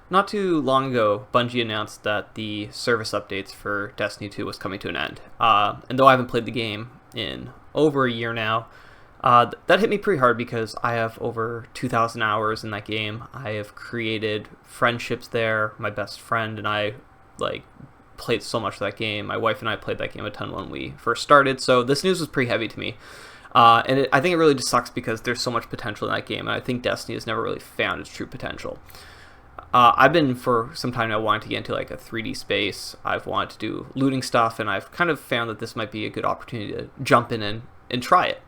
Not too long ago, Bungie announced that the service updates for Destiny 2 was coming to an end. And though I haven't played the game in over a year now, that hit me pretty hard because I have over 2,000 hours in that game. I have created friendships there. My best friend and I played so much of that game. My wife and I played that game a ton when we first started, so this news was pretty heavy to me. I think it really just sucks because there's so much potential in that game, and I think Destiny has never really found its true potential. I've been for some time now wanting to get into like a 3D space. I've wanted to do looting stuff, and I've kind of found that this might be a good opportunity to jump in and try it.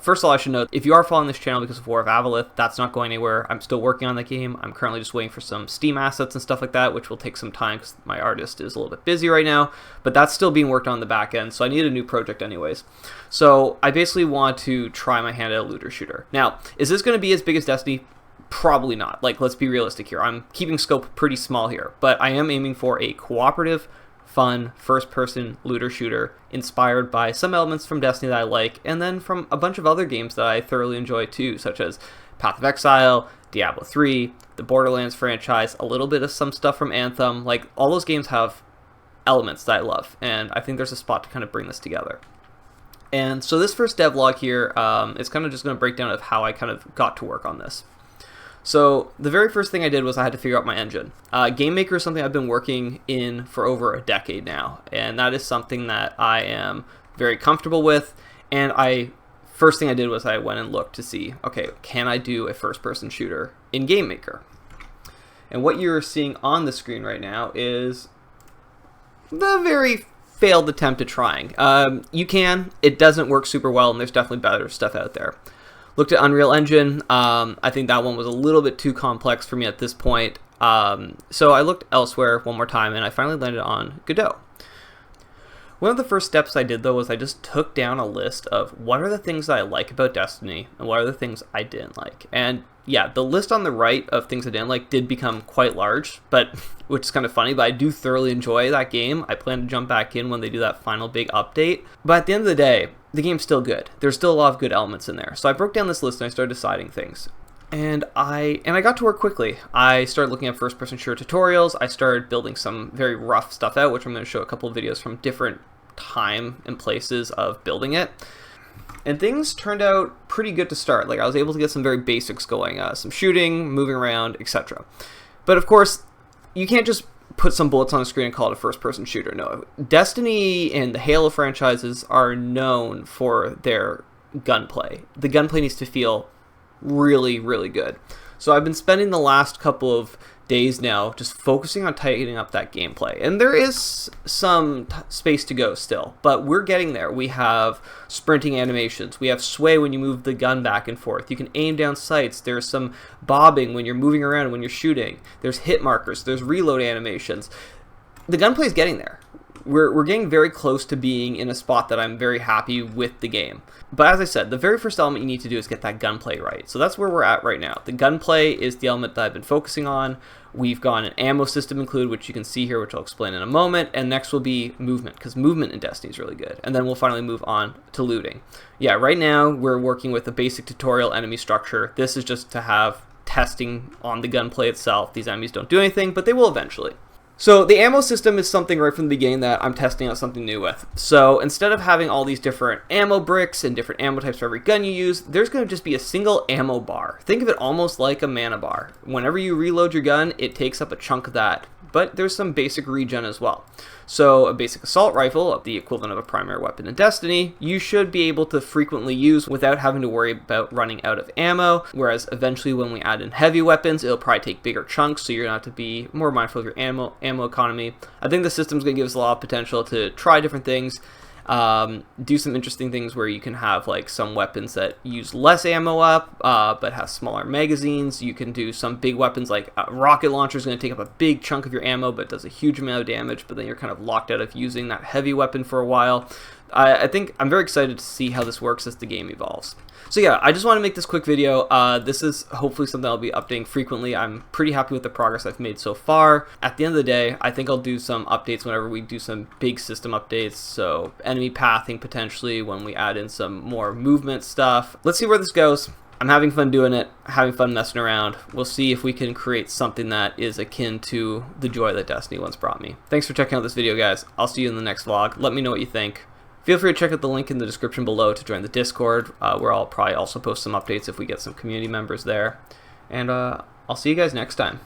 First of all, I should note, if you are following this channel because of War of Avalith, that's not going anywhere. I'm still working on that game. I'm currently just waiting for some Steam assets and stuff like that, which will take some time because my artist is a little bit busy right now, but that's still being worked on the back end, so I need a new project anyways. So I basically want to try my hand at a looter shooter. Now, is this going to be as big as Destiny? Probably not. Let's be realistic here. I'm keeping scope pretty small here, but I am aiming for a cooperative, fun, first-person looter shooter inspired by some elements from Destiny that I like, and then from a bunch of other games that I thoroughly enjoy too, such as Path of Exile, Diablo 3, the Borderlands franchise, a little bit of some stuff from Anthem. All those games have elements that I love, and I think there's a spot to kind of bring this together. And so this first devlog here is kind of just going to break down of how I kind of got to work on this. So the very first thing I did was I had to figure out my engine. Game Maker is something I've been working in for over a decade now, and that is something that I am very comfortable with. And first thing I did was I went and looked to see, okay, can I do a first-person shooter in Game Maker? And what you're seeing on the screen right now is the very failed attempt at trying. You can. It doesn't work super well, and there's definitely better stuff out there. Looked at Unreal Engine. I think that one was a little bit too complex for me at this point. So I looked elsewhere one more time, and I finally landed on Godot. One of the first steps I did, though, was I just took down a list of what are the things that I like about Destiny, and what are the things I didn't like. And yeah, the list on the right of things I didn't like did become quite large, which is kind of funny, but I do thoroughly enjoy that game. I plan to jump back in when they do that final big update. But at the end of the day, the game's still good. There's still a lot of good elements in there. So I broke down this list and I started deciding things. And I got to work quickly. I started looking at first-person shooter tutorials. I started building some very rough stuff out, which I'm going to show a couple of videos from different time and places of building it. And things turned out pretty good to start. I was able to get some very basics going, some shooting, moving around, etc. But of course, you can't just put some bullets on the screen and call it a first-person shooter. No, Destiny and the Halo franchises are known for their gunplay. The gunplay needs to feel really, really good. So I've been spending the last couple of days now just focusing on tightening up that gameplay. And there is some space to go still, but we're getting there. We have sprinting animations. We have sway when you move the gun back and forth. You can aim down sights. There's some bobbing when you're moving around when you're shooting. There's hit markers. There's reload animations. The gunplay is getting there. We're getting very close to being in a spot that I'm very happy with the game. But as I said, the very first element you need to do is get that gunplay right. So that's where we're at right now. The gunplay is the element that I've been focusing on. We've got an ammo system included, which you can see here, which I'll explain in a moment. And next will be movement, because movement in Destiny is really good. And then we'll finally move on to looting. Yeah, right now we're working with a basic tutorial enemy structure. This is just to have testing on the gunplay itself. These enemies don't do anything, but they will eventually. So the ammo system is something right from the beginning that I'm testing out something new with. So instead of having all these different ammo bricks and different ammo types for every gun you use, there's going to just be a single ammo bar. Think of it almost like a mana bar. Whenever you reload your gun, it takes up a chunk of that. But there's some basic regen as well. So a basic assault rifle, the equivalent of a primary weapon in Destiny, you should be able to frequently use without having to worry about running out of ammo, whereas eventually when we add in heavy weapons, it'll probably take bigger chunks, so you're going to have to be more mindful of your ammo economy. I think the system's going to give us a lot of potential to try different things, do some interesting things where you can have some weapons that use less ammo up, but have smaller magazines. You can do some big weapons like a rocket launcher is going to take up a big chunk of your ammo, but does a huge amount of damage, but then you're kind of locked out of using that heavy weapon for a while. I think I'm very excited to see how this works as the game evolves. So yeah, I just want to make this quick video. This is hopefully something I'll be updating frequently. I'm pretty happy with the progress I've made so far. At the end of the day, I think I'll do some updates whenever we do some big system updates. So enemy pathing potentially when we add in some more movement stuff. Let's see where this goes. I'm having fun doing it, having fun messing around. We'll see if we can create something that is akin to the joy that Destiny once brought me. Thanks for checking out this video, guys. I'll see you in the next vlog. Let me know what you think. Feel free to check out the link in the description below to join the Discord, where I'll probably also post some updates if we get some community members there. And I'll see you guys next time.